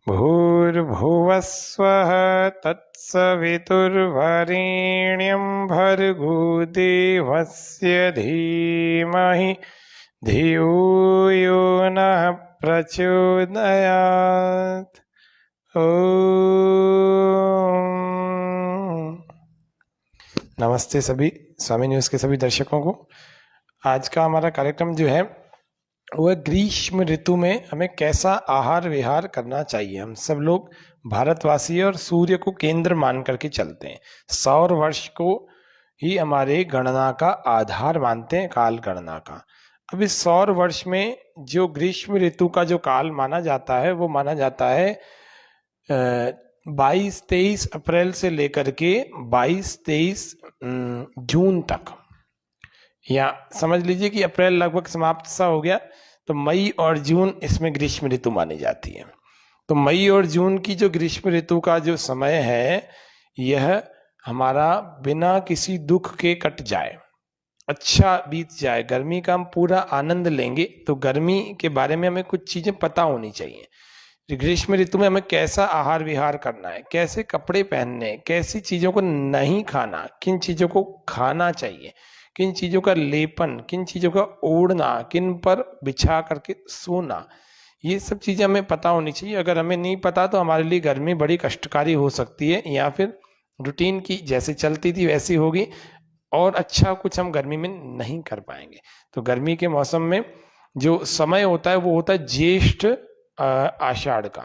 भूर्भुवस्वः तत्सवितुर्वरेण्यं भर्गो देवस्य धीमहि धियो यो नः प्रचोदयात्। नमस्ते सभी स्वामी न्यूज़ के सभी दर्शकों को। आज का हमारा कार्यक्रम जो है वह ग्रीष्म ऋतु में हमें कैसा आहार विहार करना चाहिए। हम सब लोग भारतवासी और सूर्य को केंद्र मान करके चलते हैं। सौर वर्ष को ही हमारे गणना का आधार मानते हैं, काल गणना का। अब इस सौर वर्ष में जो ग्रीष्म ऋतु का जो काल माना जाता है वो माना जाता है 22-23 अप्रैल से लेकर के 22-23 जून तक, या समझ लीजिए कि अप्रैल लगभग समाप्त सा हो गया तो मई और जून इसमें ग्रीष्म ऋतु मानी जाती है। तो मई और जून की जो ग्रीष्म ऋतु का जो समय है यह हमारा बिना किसी दुख के कट जाए, अच्छा बीत जाए, गर्मी का हम पूरा आनंद लेंगे। तो गर्मी के बारे में हमें कुछ चीजें पता होनी चाहिए। ग्रीष्म ऋतु में हमें कैसा आहार विहार करना है, कैसे कपड़े पहनने, कैसी चीजों को नहीं खाना, किन चीजों को खाना चाहिए, किन चीजों का लेपन, किन चीजों का ओढ़ना, किन पर बिछा करके सोना, ये सब चीजें हमें पता होनी चाहिए। अगर हमें नहीं पता तो हमारे लिए गर्मी बड़ी कष्टकारी हो सकती है, या फिर रूटीन की जैसे चलती थी वैसी होगी और अच्छा कुछ हम गर्मी में नहीं कर पाएंगे। तो गर्मी के मौसम में जो समय होता है वो होता है ज्येष्ठ आषाढ़ का,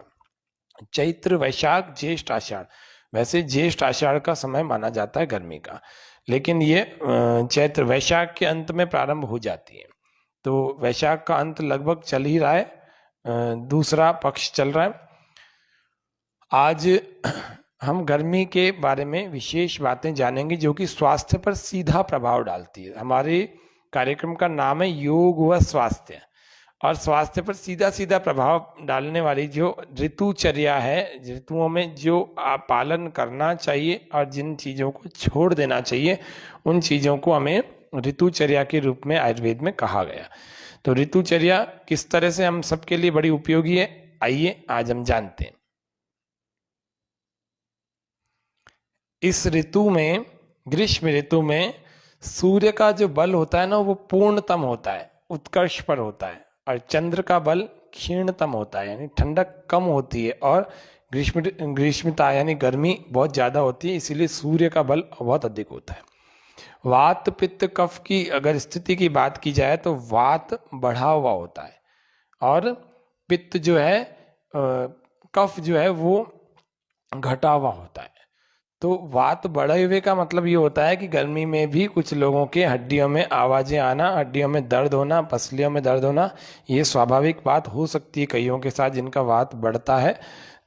चैत्र वैशाख ज्येष्ठ आषाढ़। वैसे ज्येष्ठ आषाढ़ का समय माना जाता है गर्मी का, लेकिन ये चैत्र वैशाख के अंत में प्रारंभ हो जाती है। तो वैशाख का अंत लगभग चल ही रहा है, दूसरा पक्ष चल रहा है। आज हम गर्मी के बारे में विशेष बातें जानेंगे जो कि स्वास्थ्य पर सीधा प्रभाव डालती है। हमारे कार्यक्रम का नाम है योग व स्वास्थ्य, और स्वास्थ्य पर सीधा सीधा प्रभाव डालने वाली जो ऋतुचर्या है, ऋतुओं में जो पालन करना चाहिए और जिन चीज़ों को छोड़ देना चाहिए, उन चीज़ों को हमें ऋतुचर्या के रूप में आयुर्वेद में कहा गया। तो ऋतुचर्या किस तरह से हम सबके लिए बड़ी उपयोगी है, आइए आज हम जानते हैं। इस ऋतु में, ग्रीष्म ऋतु में सूर्य का जो बल होता है ना वो पूर्णतम होता है, उत्कर्ष पर होता है, और चंद्र का बल क्षीणतम होता है, यानी ठंडक कम होती है, और ग्रीष्मता यानी गर्मी बहुत ज्यादा होती है, इसीलिए सूर्य का बल बहुत अधिक होता है। वात पित्त कफ की अगर स्थिति की बात की जाए तो वात बढ़ा हुआ होता है, और पित्त जो है, कफ जो है वो घटा हुआ होता है। तो वात बढ़े हुए का मतलब ये होता है कि गर्मी में भी कुछ लोगों के हड्डियों में आवाजें आना, हड्डियों में दर्द होना, पसलियों में दर्द होना, ये स्वाभाविक बात हो सकती है। कईयों के साथ जिनका वात बढ़ता है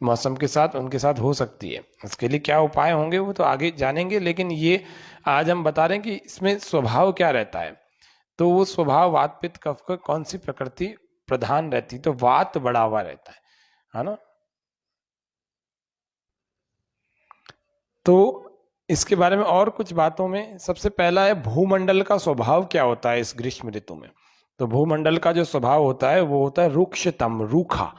मौसम के साथ, उनके साथ हो सकती है। इसके लिए क्या उपाय होंगे वो तो आगे जानेंगे, लेकिन ये आज हम बता रहे हैं कि इसमें स्वभाव क्या रहता है। तो वो स्वभाव वात पित्त कफ का कौन सी प्रकृति प्रधान रहती, तो वात बढ़ा हुआ रहता है ना। तो इसके बारे में और कुछ बातों में सबसे पहला है भूमंडल का स्वभाव क्या होता है इस ग्रीष्म ऋतु में। तो भूमंडल का जो स्वभाव होता है वो होता है रुक्षतम, रूखा।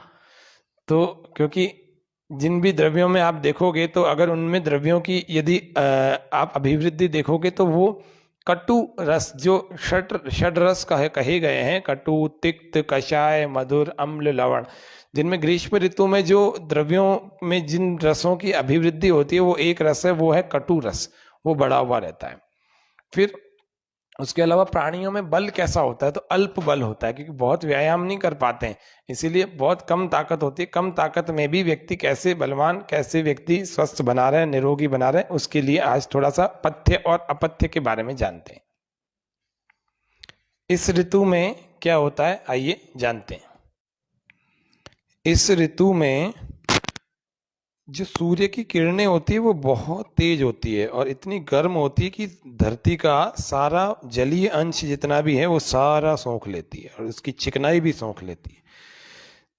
तो क्योंकि जिन भी द्रव्यों में आप देखोगे तो अगर उनमें द्रव्यों की यदि आप अभिवृद्धि देखोगे तो वो कटु रस, जो षड रस कहे गए हैं, कटु, तिक्त, कषाय, मधुर, अम्ल, लवण, जिनमें ग्रीष्म ऋतु में जो द्रव्यों में जिन रसों की अभिवृद्धि होती है वो एक रस है, वो है कटु रस, वो बढ़ा हुआ रहता है। फिर उसके अलावा प्राणियों में बल कैसा होता है, तो अल्प बल होता है, क्योंकि बहुत व्यायाम नहीं कर पाते हैं, इसीलिए बहुत कम ताकत होती है। कम ताकत में भी व्यक्ति कैसे बलवान, कैसे व्यक्ति स्वस्थ बना रहे हैं, निरोगी बना रहे हैं, उसके लिए आज थोड़ा सा पथ्य और अपथ्य के बारे में जानते हैं। इस ऋतु में क्या होता है आइए जानते हैं। इस ऋतु में जो सूर्य की किरणें होती है वो बहुत तेज होती है और इतनी गर्म होती है कि धरती का सारा जलीय अंश जितना भी है वो सारा सोख लेती है, और उसकी चिकनाई भी सोख लेती है।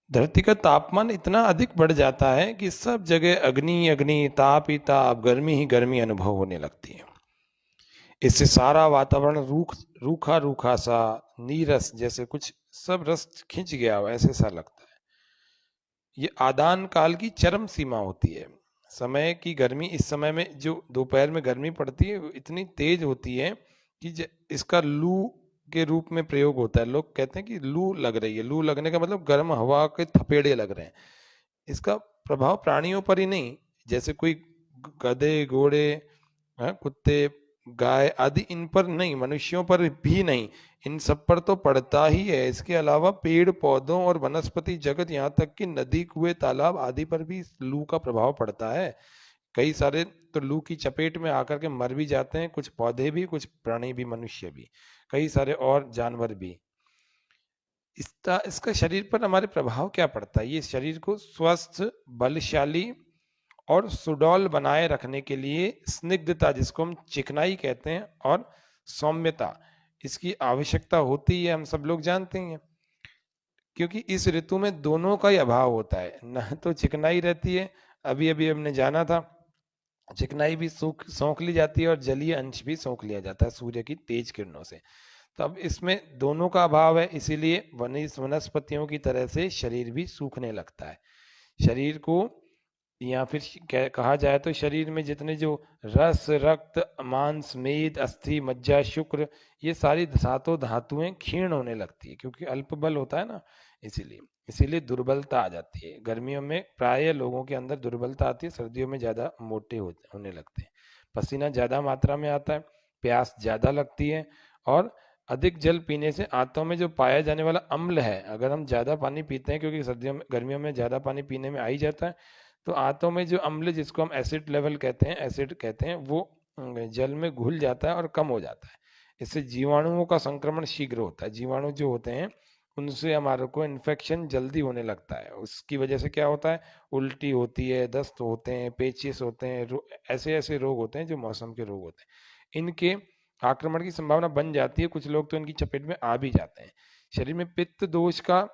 धरती का तापमान इतना अधिक बढ़ जाता है कि सब जगह अग्नि अग्नि, ताप ही ताप, गर्मी ही गर्मी अनुभव होने लगती है। इससे सारा वातावरण रूखा रूखा सा, नीरस जैसे कुछ सब रस खिंच गया हो ऐसे सा लगता है। ये आदान काल की चरम सीमा होती है। समय की गर्मी, इस समय में जो दोपहर में गर्मी पड़ती है वो इतनी तेज होती है कि इसका लू के रूप में प्रयोग होता है। लोग कहते हैं कि लू लग रही है। लू लगने का मतलब गर्म हवा के थपेड़े लग रहे हैं। इसका प्रभाव प्राणियों पर ही नहीं, जैसे कोई गधे, घोड़े, कुत्ते, गाय आदि, इन पर नहीं, मनुष्यों पर भी नहीं, इन सब पर तो पड़ता ही है। इसके अलावा पेड़ पौधों और वनस्पति जगत, यहाँ तक कि नदी, कुएं, तालाब आदि पर भी इस लू का प्रभाव पड़ता है। कई सारे तो लू की चपेट में आकर के मर भी जाते हैं, कुछ पौधे भी, कुछ प्राणी भी, मनुष्य भी, कई सारे और जानवर भी। इसका शरीर पर हमारे प्रभाव क्या पड़ता है? ये शरीर को स्वस्थ, बलशाली और सुडौल बनाए रखने के लिए स्निग्धता, जिसको हम चिकनाई कहते हैं, और सौम्यता, इसकी आवश्यकता होती है, हम सब लोग जानते हैं। क्योंकि इस ऋतु में दोनों का ही अभाव होता है, न तो चिकनाई रहती है, अभी अभी हमने जाना था, चिकनाई भी सोख ली जाती है और जलीय अंश भी सोख लिया जाता है सूर्य की तेज किरणों से। तो अब इसमें दोनों का अभाव है, इसीलिए वनस्पतियों की तरह से शरीर भी सूखने लगता है। शरीर को, या फिर कहा जाए तो शरीर में जितने जो रस, रक्त, मांस, मेद, अस्थि, मज्जा, शुक्र, ये सारी सातों धातुएं क्षीण होने लगती है, क्योंकि अल्प बल होता है ना, इसीलिए इसीलिए दुर्बलता आ जाती है। गर्मियों में प्राय लोगों के अंदर दुर्बलता आती है, सर्दियों में ज्यादा मोटे होने लगते हैं। पसीना ज्यादा मात्रा में आता है, प्यास ज्यादा लगती है, और अधिक जल पीने से आंतों में जो पाया जाने वाला अम्ल है, अगर हम ज्यादा पानी पीते हैं, क्योंकि सर्दियों में, गर्मियों में ज्यादा पानी पीने में आ ही जाता है, तो आंतों में जो अम्ल, जिसको हम एसिड लेवल कहते हैं, एसिड कहते हैं, वो जल में घुल जाता है और कम हो जाता है। इससे जीवाणुओं का संक्रमण शीघ्र होता है। जीवाणु जो होते हैं उनसे हमारे को इन्फेक्शन जल्दी होने लगता है। उसकी वजह से क्या होता है? उल्टी होती है, दस्त होते हैं, पेचिस होते हैं, ऐसे ऐसे रोग होते हैं जो मौसम के रोग होते हैं। इनके आक्रमण की संभावना बन जाती है, कुछ लोग तो इनकी चपेट में आ भी जाते हैं। शरीर में पित्त दोष का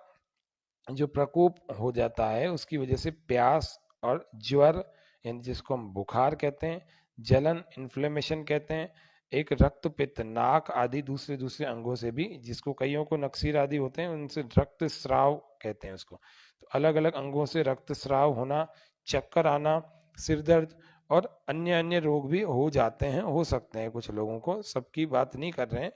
जो प्रकोप हो जाता है, उसकी वजह से प्यास और ज्वर, यानी जिसको हम बुखार कहते हैं, जलन, इन्फ्लेमेशन कहते हैं, एक रक्त पित्त, नाक आदि दूसरे दूसरे अंगों से भी, जिसको कईयों को नक्सीर आदि होते हैं, उनसे रक्त स्राव कहते हैं उसको। तो अलग अलग अंगों से रक्त स्राव होना, चक्कर आना, सिर दर्द और अन्य अन्य रोग भी हो जाते हैं, हो सकते हैं कुछ लोगों को, सबकी बात नहीं कर रहे हैं।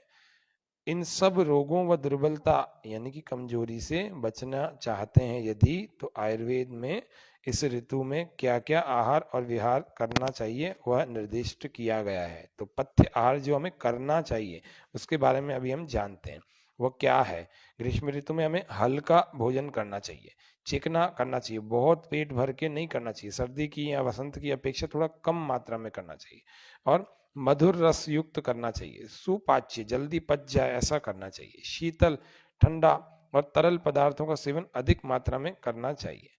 इन सब रोगों व दुर्बलता यानी कि कमजोरी से बचना चाहते हैं यदि, तो आयुर्वेद में इस ऋतु में क्या क्या आहार और विहार करना चाहिए वह निर्दिष्ट किया गया है। तो पथ्य आहार जो हमें करना चाहिए उसके बारे में अभी हम जानते हैं, वह क्या है। ग्रीष्म ऋतु में हमें हल्का भोजन करना चाहिए, चिकना करना चाहिए, बहुत पेट भर के नहीं करना चाहिए, सर्दी की या वसंत की अपेक्षा थोड़ा कम मात्रा में करना चाहिए, और मधुर रस युक्त करना चाहिए, सुपाच्य, जल्दी पच जाए ऐसा करना चाहिए, शीतल, ठंडा और तरल पदार्थों का सेवन अधिक मात्रा में करना चाहिए।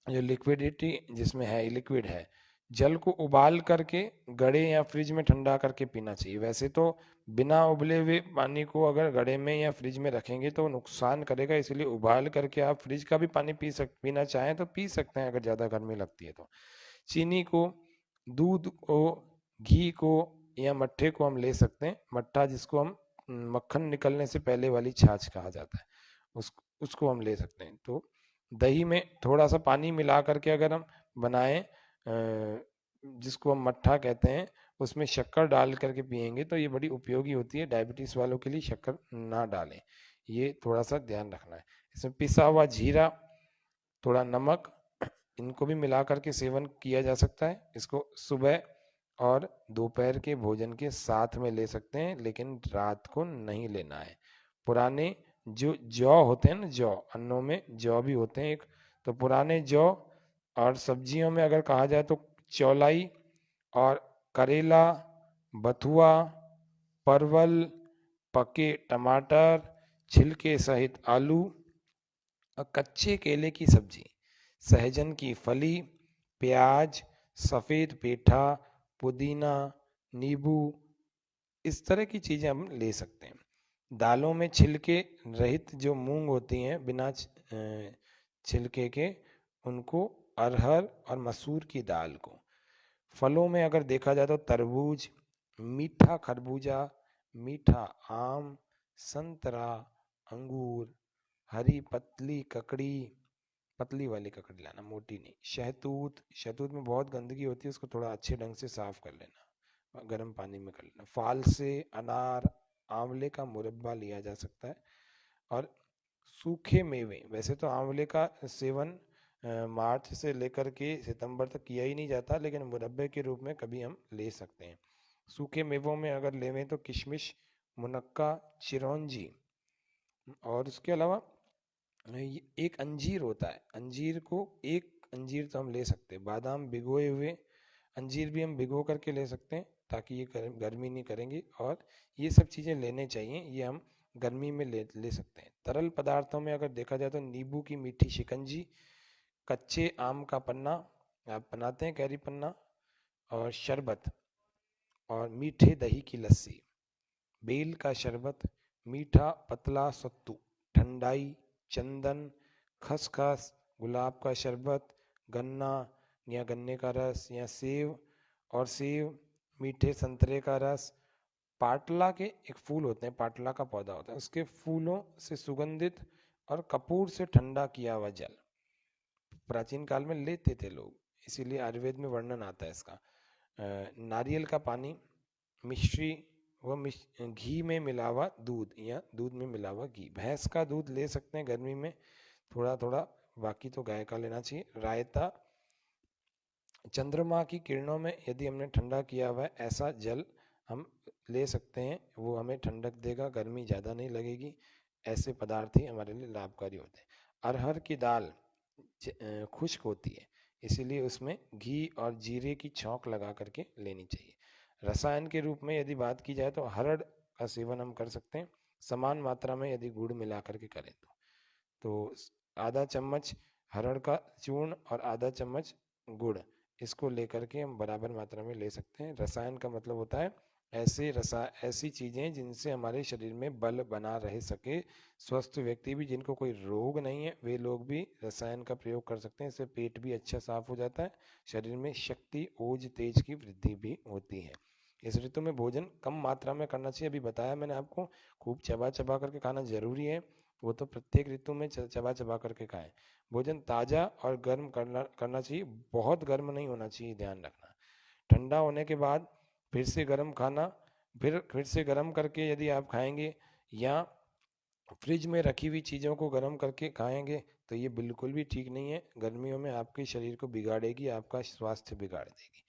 जो लिक्विडिटी जिसमें है, लिक्विड है, जल को उबाल करके गड़े या फ्रिज में ठंडा करके पीना चाहिए। वैसे तो बिना उबले हुए पानी को अगर गड़े में या फ्रिज में रखेंगे तो नुकसान करेगा, इसलिए उबाल करके आप फ्रिज का भी पानी पीना चाहें तो पी सकते हैं, अगर ज़्यादा गर्मी लगती है तो। चीनी को, दूध को, घी को या मट्ठे को हम ले सकते हैं। मट्ठा जिसको हम मक्खन निकलने से पहले वाली छाछ कहा जाता है, उसको हम ले सकते हैं। तो दही में थोड़ा सा पानी मिला करके अगर हम बनाएं, जिसको हम मट्ठा कहते हैं, उसमें शक्कर डाल करके पियेंगे तो ये बड़ी उपयोगी होती है। डायबिटीज वालों के लिए शक्कर ना डालें, ये थोड़ा सा ध्यान रखना है। इसमें पिसा हुआ जीरा, थोड़ा नमक, इनको भी मिला करके सेवन किया जा सकता है। इसको सुबह और दोपहर के भोजन के साथ में ले सकते हैं, लेकिन रात को नहीं लेना है। पुराने जो जौ होते हैं ना, जौ, अन्नों में जौ भी होते हैं एक, तो पुराने जौ, और सब्जियों में अगर कहा जाए तो चौलाई और करेला, बथुआ, परवल, पके टमाटर, छिलके सहित आलू और कच्चे केले की सब्जी, सहजन की फली, प्याज, सफेद पेठा, पुदीना, नींबू, इस तरह की चीजें हम ले सकते हैं। दालों में छिलके रहित जो मूंग होती हैं बिना छिलके के, उनको, अरहर और मसूर की दाल को। फलों में अगर देखा जाए तो तरबूज, मीठा खरबूजा, मीठा आम, संतरा, अंगूर, हरी पतली ककड़ी, पतली वाली ककड़ी लाना, मोटी नहीं। शहतूत, शहतूत में बहुत गंदगी होती है, उसको थोड़ा अच्छे ढंग से साफ कर लेना, गर्म पानी में कर लेना। फालसे, अनार, आंवले का मुरब्बा लिया जा सकता है। और सूखे मेवे, वैसे तो आंवले का सेवन मार्च से लेकर के सितंबर तक किया ही नहीं जाता, लेकिन मुरब्बे के रूप में कभी हम ले सकते हैं। सूखे मेवों में अगर लेवें तो किशमिश, मुनक्का, चिरौंजी, और उसके अलावा एक अंजीर होता है, अंजीर को एक अंजीर तो हम ले सकते हैं। बादाम भिगोए हुए, अंजीर भी हम भिगो करके ले सकते हैं ताकि ये गर्मी नहीं करेंगे। और ये सब चीज़ें लेने चाहिए, ये हम गर्मी में ले सकते हैं। तरल पदार्थों में अगर देखा जाए तो नींबू की मीठी शिकंजी, कच्चे आम का पन्ना, आप बनाते हैं कैरी पन्ना, और शरबत, और मीठे दही की लस्सी, बेल का शरबत, मीठा पतला सत्तू, ठंडाई, चंदन, खसखस, गुलाब का शरबत, गन्ना या गन्ने का रस या सेव, और सेव, मीठे संतरे का रस, पाटला के एक फूल होते हैं, पाटला का पौधा होता है, उसके फूलों से सुगंधित और कपूर से ठंडा किया हुआ जल, प्राचीन काल में लेते थे लोग, इसीलिए आयुर्वेद में वर्णन आता है इसका। नारियल का पानी, मिश्री व घी में मिला हुआ दूध या दूध में मिला हुआ घी, भैंस का दूध ले सकते हैं गर्मी में थोड़ा थोड़ा, बाकी तो गाय का लेना चाहिए। रायता, चंद्रमा की किरणों में यदि हमने ठंडा किया हुआ है ऐसा जल हम ले सकते हैं, वो हमें ठंडक देगा, गर्मी ज़्यादा नहीं लगेगी। ऐसे पदार्थ ही हमारे लिए लाभकारी होते हैं। अरहर की दाल खुश्क होती है, इसीलिए उसमें घी और जीरे की छौंक लगा करके लेनी चाहिए। रसायन के रूप में यदि बात की जाए तो हरड़ का सेवन हम कर सकते हैं, समान मात्रा में यदि गुड़ मिला करके करें तो आधा चम्मच हरड़ का चूर्ण और आधा चम्मच गुड़, इसको लेकर के हम बराबर मात्रा में ले सकते हैं। रसायन का मतलब होता है ऐसी चीजें जिनसे हमारे शरीर में बल बना रह सके। स्वस्थ व्यक्ति भी जिनको कोई रोग नहीं है वे लोग भी रसायन का प्रयोग कर सकते हैं, इससे पेट भी अच्छा साफ हो जाता है, शरीर में शक्ति ओज तेज की वृद्धि भी होती है। इस ऋतु में भोजन कम मात्रा में करना चाहिए, अभी बताया मैंने आपको, खूब चबा चबा करके खाना जरूरी है, वो तो प्रत्येक ऋतु में चबा चबा करके खाएं। भोजन ताजा और गर्म करना चाहिए, बहुत गर्म नहीं होना चाहिए, ध्यान रखना। ठंडा होने के बाद फिर से गर्म खाना, फिर से गर्म करके यदि आप खाएंगे या फ्रिज में रखी हुई चीज़ों को गर्म करके खाएंगे तो ये बिल्कुल भी ठीक नहीं है, गर्मियों में आपके शरीर को बिगाड़ेगी, आपका स्वास्थ्य बिगाड़ देगी।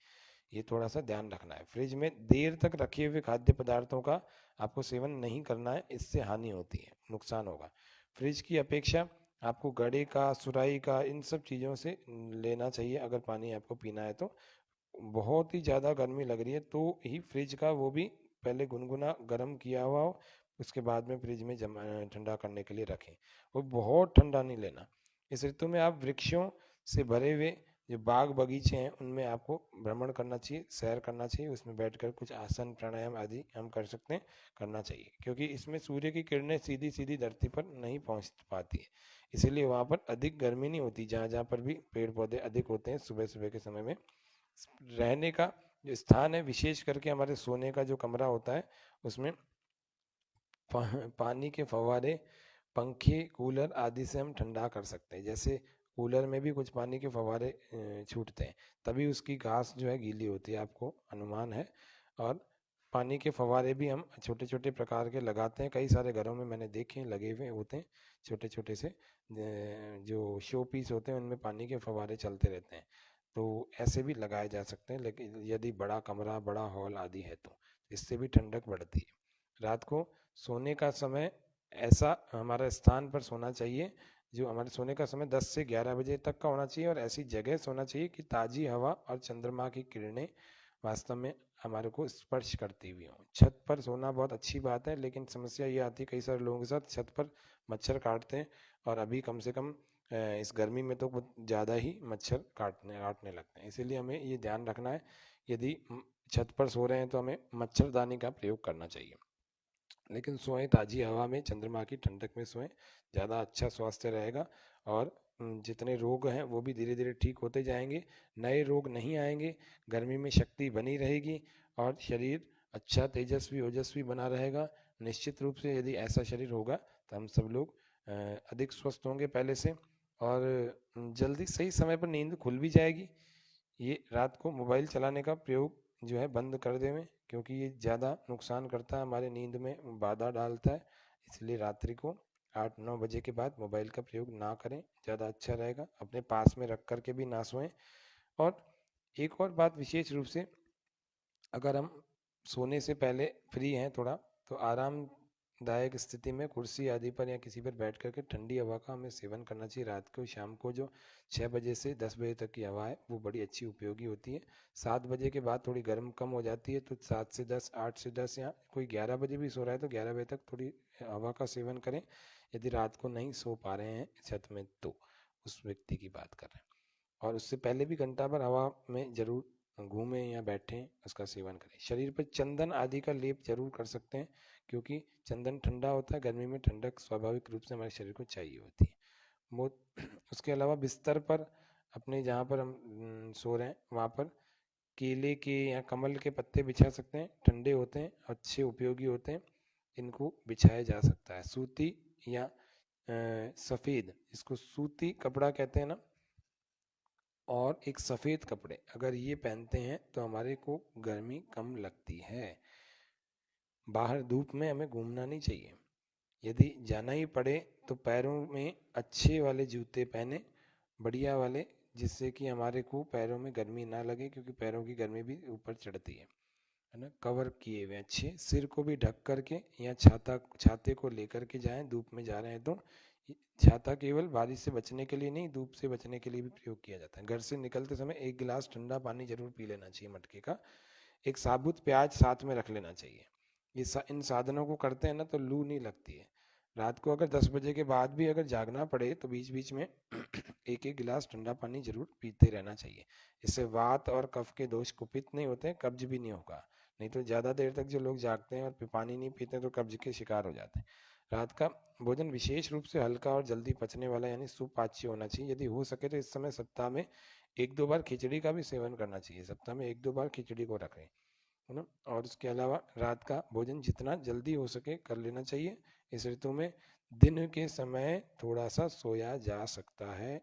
ये थोड़ा सा ध्यान रखना है। फ्रिज में देर तक रखे हुए खाद्य पदार्थों का आपको सेवन नहीं करना है, इससे हानि होती है, नुकसान होगा। फ्रिज की अपेक्षा आपको घड़े का, सुराही का, इन सब चीज़ों से लेना चाहिए अगर पानी आपको पीना है तो। बहुत ही ज़्यादा गर्मी लग रही है तो ही फ्रिज का वो भी पहले गुनगुना गर्म किया हुआ हो, उसके बाद में फ्रिज में जमा ठंडा करने के लिए रखें। वो बहुत ठंडा नहीं लेना। इस ऋतु में आप वृक्षों से भरे हुए जो बाग बगीचे हैं उनमें आपको भ्रमण करना चाहिए, सैर करना चाहिए, उसमें बैठकर कुछ आसन प्राणायाम आदि हम कर सकते हैं, करना चाहिए, क्योंकि इसमें सूर्य की किरणें सीधी सीधी धरती पर नहीं पहुंच पाती है, इसीलिए वहां पर अधिक गर्मी नहीं होती। जहां जहां पर भी पेड़ पौधे अधिक होते हैं सुबह सुबह के समय में, रहने का जो स्थान है, विशेष करके हमारे सोने का जो कमरा होता है उसमें पानी के फव्वारे, पंखे, कूलर आदि से हम ठंडा कर सकते हैं। जैसे कूलर में भी कुछ पानी के फव्वारे छूटते हैं, तभी उसकी घास जो है गीली होती है, आपको अनुमान है। और पानी के फव्वारे भी हम छोटे छोटे प्रकार के लगाते हैं, कई सारे घरों में मैंने देखे लगे हुए होते हैं छोटे छोटे से, जो शो पीस होते हैं उनमें पानी के फव्वारे चलते रहते हैं, तो ऐसे भी लगाए जा सकते हैं। लेकिन यदि बड़ा कमरा, बड़ा हॉल आदि है तो इससे भी ठंडक बढ़ती है। रात को सोने का समय ऐसा हमारा स्थान पर सोना चाहिए, जो हमारे सोने का समय 10 से 11 बजे तक का होना चाहिए, और ऐसी जगह सोना चाहिए कि ताज़ी हवा और चंद्रमा की किरणें वास्तव में हमारे को स्पर्श करती हुई हों। छत पर सोना बहुत अच्छी बात है, लेकिन समस्या ये आती है कई सारे लोगों के साथ, छत पर मच्छर काटते हैं, और अभी कम से कम इस गर्मी में तो कुछ ज़्यादा ही मच्छर काटने लगते हैं, इसीलिए हमें ये ध्यान रखना है, यदि छत पर सो रहे हैं तो हमें मच्छरदानी का प्रयोग करना चाहिए। लेकिन सोएं ताज़ी हवा में, चंद्रमा की ठंडक में सोएं, ज़्यादा अच्छा स्वास्थ्य रहेगा, और जितने रोग हैं वो भी धीरे धीरे ठीक होते जाएंगे, नए रोग नहीं आएंगे, गर्मी में शक्ति बनी रहेगी, और शरीर अच्छा तेजस्वी ओजस्वी बना रहेगा। निश्चित रूप से यदि ऐसा शरीर होगा तो हम सब लोग अधिक स्वस्थ होंगे पहले से, और जल्दी सही समय पर नींद खुल भी जाएगी। ये रात को मोबाइल चलाने का प्रयोग जो है बंद कर देवें, क्योंकि ये ज़्यादा नुकसान करता है, हमारे नींद में बाधा डालता है। इसलिए रात्रि को 8-9 बजे के बाद मोबाइल का प्रयोग ना करें, ज़्यादा अच्छा रहेगा। अपने पास में रख कर के भी ना सोएं। और एक और बात विशेष रूप से, अगर हम सोने से पहले फ्री हैं थोड़ा, तो आरामदायक स्थिति में कुर्सी आदि पर या किसी पर बैठ करके ठंडी हवा का हमें सेवन करना चाहिए। रात को शाम को जो 6 बजे से 10 बजे तक की हवा है वो बड़ी अच्छी उपयोगी होती है। 7 बजे के बाद थोड़ी गर्म कम हो जाती है, तो 7 से 10, 8 से 10, या कोई 11 बजे भी सो रहा है तो 11 बजे तक थोड़ी हवा का सेवन करें, यदि रात को नहीं सो पा रहे हैं छत में तो, उस व्यक्ति की बात कर रहे हैं। और उससे पहले भी घंटा भर हवा में जरूर घूमें या बैठें, उसका सेवन करें। शरीर पर चंदन आदि का लेप जरूर कर सकते हैं, क्योंकि चंदन ठंडा होता है, गर्मी में ठंडक स्वाभाविक रूप से हमारे शरीर को चाहिए होती है। वो उसके अलावा बिस्तर पर अपने जहाँ पर हम सो रहे हैं वहाँ पर केले के या कमल के पत्ते बिछा सकते हैं, ठंडे होते हैं, अच्छे उपयोगी होते हैं, इनको बिछाया जा सकता है। सूती या सफ़ेद, इसको सूती कपड़ा कहते हैं ना, और एक सफ़ेद कपड़े अगर ये पहनते हैं तो हमारे को गर्मी कम लगती है। बाहर धूप में हमें घूमना नहीं चाहिए। यदि जाना ही पड़े तो पैरों में अच्छे वाले जूते पहने, बढ़िया वाले, जिससे कि हमारे को पैरों में गर्मी ना लगे, क्योंकि पैरों की गर्मी भी ऊपर चढ़ती है ना। कवर किए हुए अच्छे, सिर को भी ढक करके या छाते को लेकर के जाएं धूप में जा रहे हैं तो। छाता केवल बारिश से बचने के लिए नहीं, धूप से बचने के लिए भी प्रयोग किया जाता है। घर से निकलते समय एक गिलास ठंडा पानी जरूर पी लेना चाहिए मटके का। एक साबुत प्याज साथ में रख लेना चाहिए। इन साधनों को करते हैं ना तो लू नहीं लगती है। रात को अगर 10 बजे के बाद भी अगर जागना पड़े तो बीच बीच में एक एक गिलास ठंडा पानी जरूर पीते रहना चाहिए। इससे वात और कफ के दोष कुपित नहीं होते, कब्ज भी नहीं होगा। नहीं तो ज़्यादा देर तक जो लोग जागते हैं और पानी नहीं पीते तो कब्ज के शिकार हो जाते हैं। रात का भोजन विशेष रूप से हल्का और जल्दी पचने वाला यानी सुपाच्य होना चाहिए। यदि हो सके तो इस समय सप्ताह में 1-2 बार खिचड़ी का भी सेवन करना चाहिए। सप्ताह में 1-2 बार खिचड़ी को रखें, है ना। और उसके अलावा रात का भोजन जितना जल्दी हो सके कर लेना चाहिए। इस ऋतु में दिन के समय थोड़ा सा सोया जा सकता है,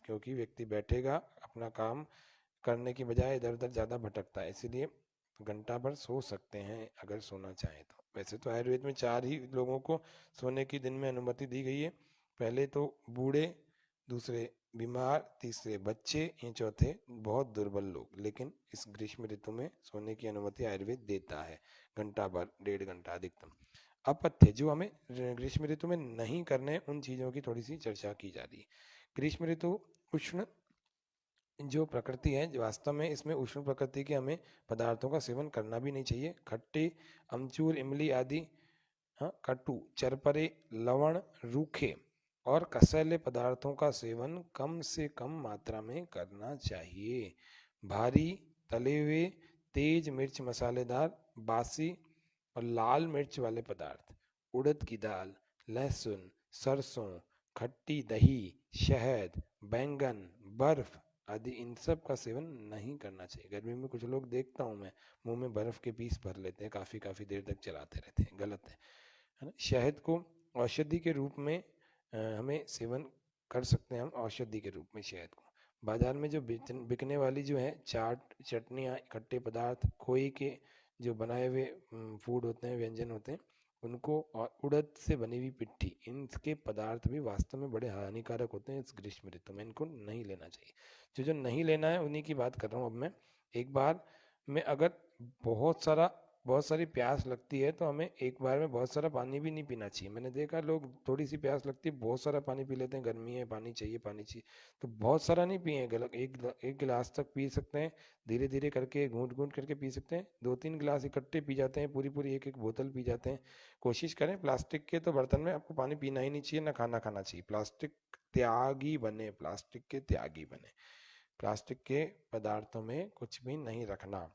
क्योंकि व्यक्ति बैठेगा अपना काम करने की बजाय इधर उधर ज़्यादा भटकता है, इसीलिए घंटा भर सो सकते हैं अगर सोना चाहें तो। वैसे तो आयुर्वेद में 4 ही लोगों को सोने की दिन में अनुमति दी गई है। पहले तो बूढ़े, दूसरे बीमार, तीसरे बच्चे, ये चौथे बहुत दुर्बल लोग। लेकिन इस ग्रीष्म ऋतु में सोने की अनुमति आयुर्वेद देता है, घंटा भर, 1.5 घंटा अधिकतम। अपथ्य जो हमें ग्रीष्म ऋतु में नहीं करने, उन चीज़ों की थोड़ी सी चर्चा की जा रही है। ग्रीष्म ऋतु उष्ण जो प्रकृति है, जो वास्तव में इसमें उष्ण प्रकृति के हमें पदार्थों का सेवन करना भी नहीं चाहिए। खट्टे, अमचूर, इमली आदि, हाँ, कटु, चरपरे, लवण, रूखे और कसैले पदार्थों का सेवन कम से कम मात्रा में करना चाहिए। भारी, तले हुए, तेज मिर्च मसालेदार, बासी और लाल मिर्च वाले पदार्थ, उड़द की दाल, लहसुन, सरसों, खट्टी दही, शहद, बैंगन, बर्फ आदि, इन सब का सेवन नहीं करना चाहिए। गर्मी में कुछ लोग देखता हूँ मैं, मुंह में बर्फ के पीस भर लेते हैं, काफी काफी देर तक चलाते रहते हैं, गलत है ना। शहद को औषधि के रूप में हमें सेवन कर सकते हैं, हम औषधि के रूप में शहद को। बाजार में जो बिकने वाली जो है चाट, चटनियाँ, खट्टे पदार्थ, खोए के जो बनाए हुए फूड होते हैं, व्यंजन होते हैं, उनको, और उड़द से बनी हुई पिट्ठी, इनके पदार्थ भी वास्तव में बड़े हानिकारक होते हैं। इस ग्रीष्म ऋतु में इनको नहीं लेना चाहिए। जो जो नहीं लेना है उन्हीं की बात कर रहा हूँ अब मैं। एक बार में अगर बहुत सारी प्यास लगती है तो हमें एक बार में बहुत सारा पानी भी नहीं पीना चाहिए। मैंने देखा लोग थोड़ी सी प्यास लगती है बहुत सारा पानी पी लेते हैं, गर्मी है पानी चाहिए पानी चाहिए, तो बहुत सारा नहीं पिए, एक गिलास तक पी सकते हैं, धीरे धीरे करके घूंट घूंट करके पी सकते हैं। 2-3 गिलास इकट्ठे पी जाते हैं, पूरी पूरी एक एक बोतल पी जाते हैं। कोशिश करें प्लास्टिक के तो बर्तन में आपको पानी पीना ही नहीं चाहिए, ना खाना खाना चाहिए। प्लास्टिक त्यागी बने, प्लास्टिक के त्यागी बने। प्लास्टिक के पदार्थों में कुछ भी नहीं रखना,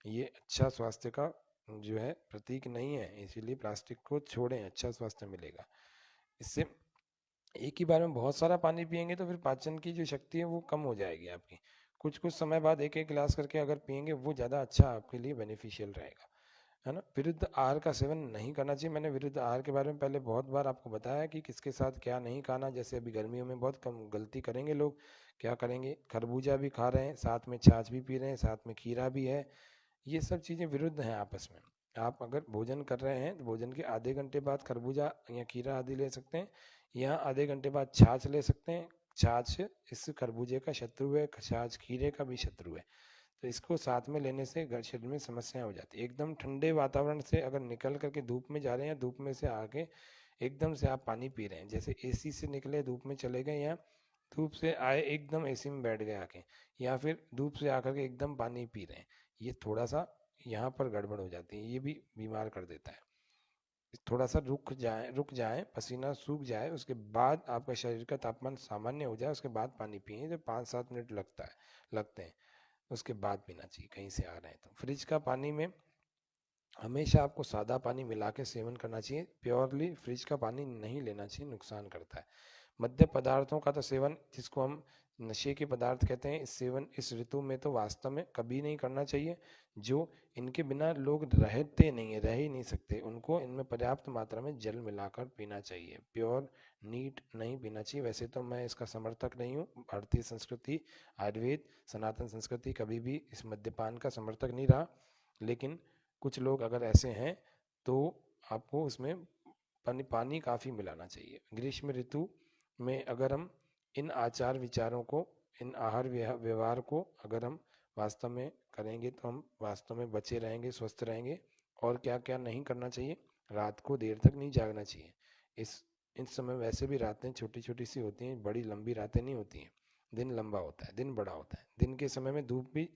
ये अच्छा स्वास्थ्य का जो है प्रतीक नहीं है, इसीलिए प्लास्टिक को छोड़ें, अच्छा स्वास्थ्य मिलेगा। इससे एक ही बार में बहुत सारा पानी पिएंगे तो फिर पाचन की जो शक्ति है वो कम हो जाएगी आपकी। कुछ कुछ समय बाद एक एक गिलास करके अगर पिएंगे वो ज़्यादा अच्छा आपके लिए बेनिफिशियल रहेगा। है ना। विरुद्ध आहार का सेवन नहीं करना चाहिए। मैंने विरुद्ध आहार के बारे में पहले बहुत बार आपको बताया कि किसके साथ क्या नहीं खाना। जैसे अभी गर्मियों में बहुत कम गलती करेंगे लोग, क्या करेंगे, खरबूजा भी खा रहे हैं, साथ में छाछ भी पी रहे हैं, साथ में खीरा भी है। ये सब चीज़ें विरुद्ध हैं आपस में। आप अगर भोजन कर रहे हैं तो भोजन के आधे घंटे बाद खरबूजा या खीरा आदि ले सकते हैं, या आधे घंटे बाद छाछ ले सकते हैं। छाछ इस खरबूजे का शत्रु है, छाछ खीरे का भी शत्रु है। तो इसको साथ में लेने से घर शरीर में समस्याएं हो जाती है। एकदम ठंडे वातावरण से अगर निकल करके धूप में जा रहे हैं, धूप में से आके एकदम से आप पानी पी रहे हैं, जैसे एसी से निकले धूप में चले गए, या धूप से आए एकदम एसी में बैठ गए आके, या फिर धूप से आकर के एकदम पानी पी रहे हैं, ये थोड़ा सा यहाँ पर गड़बड़ हो जाती है, ये भी बीमार कर देता है। थोड़ा सा रुक जाए, पसीना सूख जाए, उसके बाद आपका शरीर का तापमान सामान्य हो जाए, उसके बाद पानी पिए। जो 5-7 मिनट लगते हैं, उसके बाद पीना चाहिए कहीं से आ रहे हैं तो। फ्रिज का पानी में हमेशा आपको सादा पानी मिला के सेवन करना चाहिए। प्योरली फ्रिज का पानी नहीं लेना चाहिए, नुकसान करता है। मद्य पदार्थों का तो सेवन, जिसको हम नशे के पदार्थ कहते हैं, इस सेवन इस ऋतु में तो वास्तव में कभी नहीं करना चाहिए। जो इनके बिना लोग रहते नहीं है, रह ही नहीं सकते, उनको इनमें पर्याप्त मात्रा में जल मिलाकर पीना चाहिए। प्योर नीट नहीं पीना चाहिए। वैसे तो मैं इसका समर्थक नहीं हूँ। भारतीय संस्कृति, आयुर्वेद, सनातन संस्कृति कभी भी इस मद्यपान का समर्थक नहीं रहा, लेकिन कुछ लोग अगर ऐसे हैं तो आपको उसमें पानी काफ़ी मिलाना चाहिए। ग्रीष्म ऋतु में अगर हम इन आचार विचारों को, इन आहार व्यवहार को अगर हम वास्तव में करेंगे तो हम वास्तव में बचे रहेंगे, स्वस्थ रहेंगे। और क्या क्या नहीं करना चाहिए, रात को देर तक नहीं जागना चाहिए। इस समय वैसे भी रातें छोटी छोटी सी होती हैं, बड़ी लंबी रातें नहीं होती हैं। दिन लंबा होता है, दिन बड़ा होता है। दिन के समय में धूप भी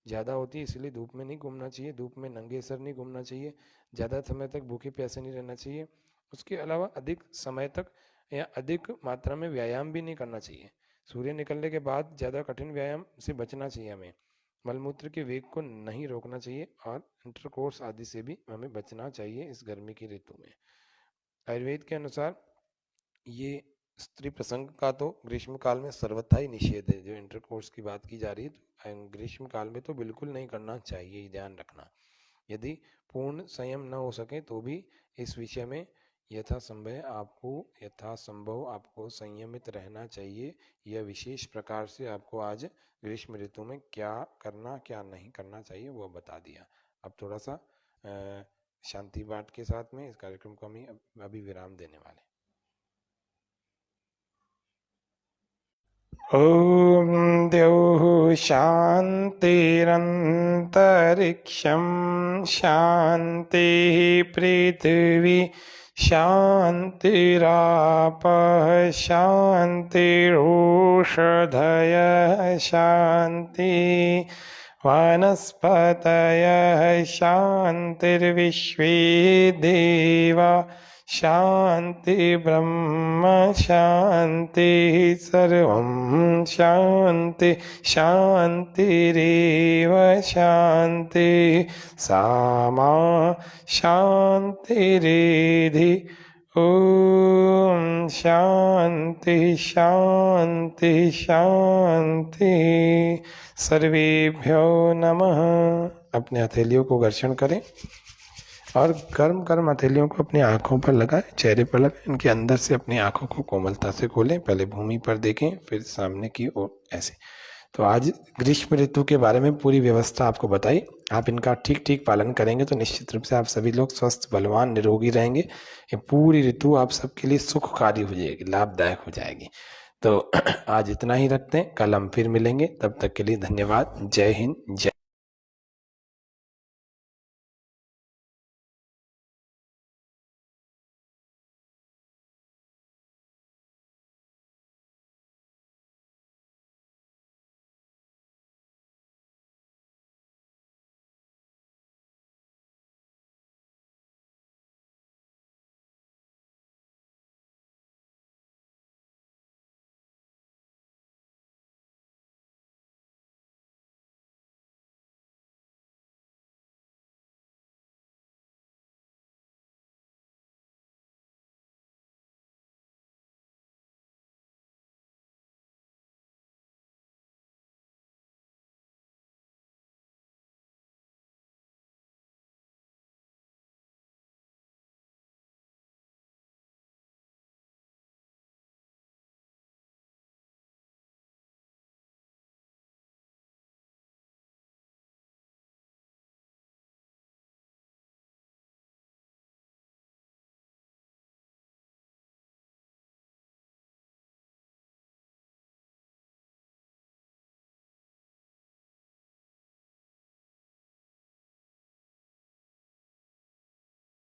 ज़्यादा होती है, इसलिए धूप में नहीं घूमना चाहिए, धूप में नंगे सर नहीं घूमना चाहिए, ज़्यादा समय तक भूखे प्यासे नहीं रहना चाहिए। उसके अलावा अधिक समय तक या अधिक मात्रा में व्यायाम भी नहीं करना चाहिए। सूर्य निकलने के बाद ज़्यादा कठिन व्यायाम से बचना चाहिए हमें। मलमूत्र के वेग को नहीं रोकना चाहिए, और इंटरकोर्स आदि से भी हमें बचना चाहिए इस गर्मी की ऋतु में। आयुर्वेद के अनुसार ये स्त्री प्रसंग का तो ग्रीष्म काल में सर्वथा ही निषेध है। जो इंटरकोर्स की बात की जा रही है, तो ग्रीष्म काल में तो बिल्कुल नहीं करना चाहिए, ध्यान रखना। यदि पूर्ण संयम न हो सके तो भी इस विषय में यथासंभव आपको संयमित रहना चाहिए। यह विशेष प्रकार से आपको आज ग्रीष्म ऋतु में क्या करना क्या नहीं करना चाहिए वो बता दिया। अब थोड़ा सा शांति पाठ के साथ में इस कार्यक्रम को हम अभी विराम देने वाले। ओम द्यौः शान्तिरन्तरिक्षं शान्तिः पृथिवी शान्तिरापः शान्तिरोषधयः शान्ति वनस्पतयः शान्तिर्विश्वे देवा शांति ब्रह्म शांति सर्वं शांति शांतिरेव शांति सामा शांतिरेधि। ओम शांति शांति शांति। सर्वेभ्यो नमः। अपने हथेलियों को घर्षण करें और गर्म गर्म हथेलियों को अपनी आंखों पर लगाएं, चेहरे पर लगाएं। इनके अंदर से अपनी आंखों को कोमलता से खोलें, पहले भूमि पर देखें फिर सामने की ओर, ऐसे। तो आज ग्रीष्म ऋतु के बारे में पूरी व्यवस्था आपको बताई। आप इनका ठीक ठीक पालन करेंगे तो निश्चित रूप से आप सभी लोग स्वस्थ, बलवान, निरोगी रहेंगे। ये पूरी ऋतु आप सबके लिए सुखकारी हो जाएगी, लाभदायक हो जाएगी। तो आज इतना ही रखते हैं, कल हम फिर मिलेंगे। तब तक के लिए धन्यवाद। जय हिंद, जय